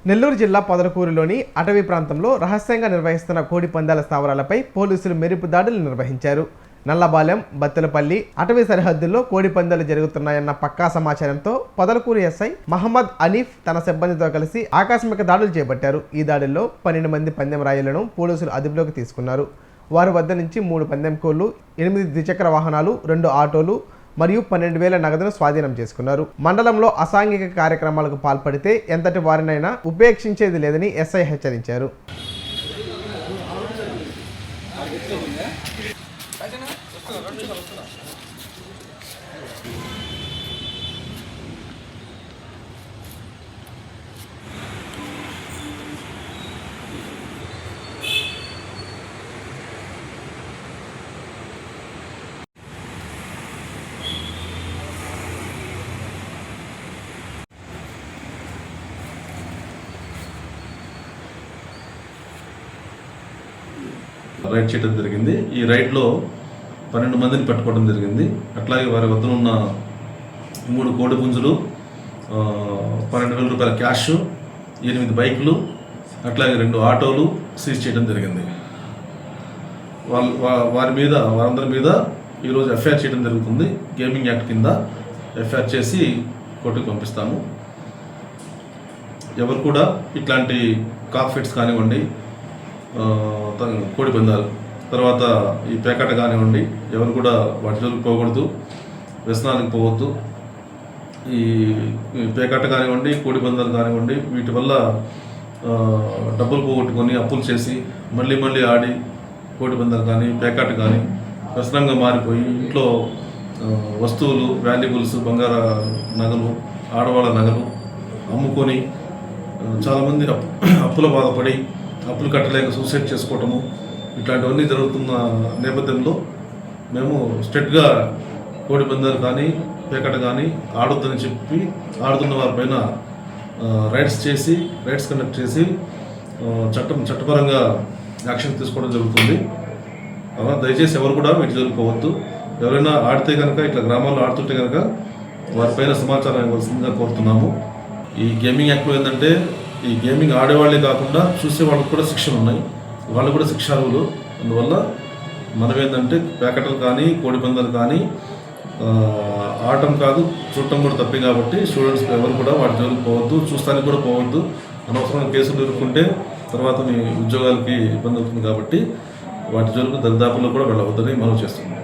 నెల్లూరు జిల్లా పొదలకూరులోని అటవీ ప్రాంతంలో రహస్యంగా నిర్వహిస్తున్న కోడి పందాల స్థావరాలపై పోలీసులు మెరుపు దాడులు నిర్వహించారు. నల్లబాలెం, బత్తెలపల్లి అటవీ సరిహద్దుల్లో కోడి పందాలు జరుగుతున్నాయన్న పక్కా సమాచారంతో పొదలకూరు ఎస్ఐ మహమ్మద్ అనీఫ్ తన సిబ్బందితో కలిసి ఆకస్మిక దాడులు చేపట్టారు. ఈ దాడుల్లో 12 మంది పందెం రాయులను పోలీసులు అదుపులోకి తీసుకున్నారు. వారి వద్ద నుంచి 3 పందెం కోళ్లు, 8 ద్విచక్ర వాహనాలు, 2 ఆటోలు మరియు 12,000 నగదును స్వాధీనం చేసుకున్నారు. మండలంలో అసాంఘిక కార్యక్రమాలకు పాల్పడితే ఎంతటి వారినైనా ఉపేక్షించేది లేదని ఎస్ఐ హెచ్చరించారు. రైడ్ చేయడం జరిగింది. ఈ రైడ్లో 12 మందిని పట్టుకోవడం జరిగింది. అట్లాగే వారి వద్ద ఉన్న 3 కోడి పుంజులు, 12,000 రూపాయల క్యాష్, 8 బైకులు, అట్లాగే 2 ఆటోలు సీజ్ చేయడం జరిగింది. వారందరి మీద ఈరోజు ఎఫ్ఐఆర్ చేయడం జరుగుతుంది. గేమింగ్ యాక్ట్ కింద ఎఫ్ఐఆర్ చేసి కోర్టుకు పంపిస్తాము. ఎవరు కూడా ఇట్లాంటి కాక్ ఫైట్స్ కానివ్వండి, కోడి పందాలు తర్వాత ఈ పేకాట కానివ్వండి, ఎవరు కూడా వాటి జోలికి పోకూడదు, వ్యసనాలకు పోవద్దు. ఈ పేకాట కానివ్వండి, కోడి పందాలు కానివ్వండి, వీటి వల్ల డబ్బులు పోగొట్టుకొని అప్పులు చేసి మళ్ళీ ఆడి కోడి పందాలు కానీ పేకాట కానీ వ్యసనంగా మారిపోయి ఇంట్లో వస్తువులు, వాల్యుబుల్స్, బంగారు నగలు, ఆడవాళ్ళ నగలు అమ్ముకొని చాలామంది అప్పుల బాధపడి అప్పులు కట్టలేక సూసైడ్ చేసుకోవటము ఇట్లాంటివన్నీ జరుగుతున్న నేపథ్యంలో మేము స్ట్రిక్ట్గా కోడి పందాలు కానీ పేకట కానీ ఆడొద్దని చెప్పి ఆడుతున్న వారిపైన రైడ్స్ కండక్ట్ చేసి చట్టపరంగా యాక్షన్ తీసుకోవడం జరుగుతుంది. అలా దయచేసి ఎవరు కూడా వీటి జరుపుకోవద్దు. ఎవరైనా ఆడితే కనుక ఇట్లా గ్రామాల్లో ఆడుతుంటే కనుక వారిపైన సమాచారం ఇవ్వాల్సిందిగా కోరుతున్నాము. ఈ గేమింగ్ యాక్ట్లో ఏంటంటే ఈ గేమింగ్ ఆడేవాళ్ళే కాకుండా చూసే వాళ్ళకి కూడా శిక్షలు ఉన్నాయి, వాళ్ళు కూడా శిక్షార్హులు. అందువల్ల మనం ఏంటంటే ప్యాకెట్లు కానీ కోడి పందాలు కానీ ఆడటం కాదు, చూడటం కూడా తప్పే. కాబట్టి స్టూడెంట్స్ ఎవరు కూడా వాటి జోలికి పోవద్దు, చూస్తానికి కూడా పోవద్దు. అనవసరంగా కేసులు ఎదుర్కొంటే తర్వాత మీ ఉద్యోగాలకి ఇబ్బంది అవుతుంది. కాబట్టి వాటి జోలికి దరిదాపుల్లో కూడా వెళ్ళవద్దని మనం చేస్తున్నాం.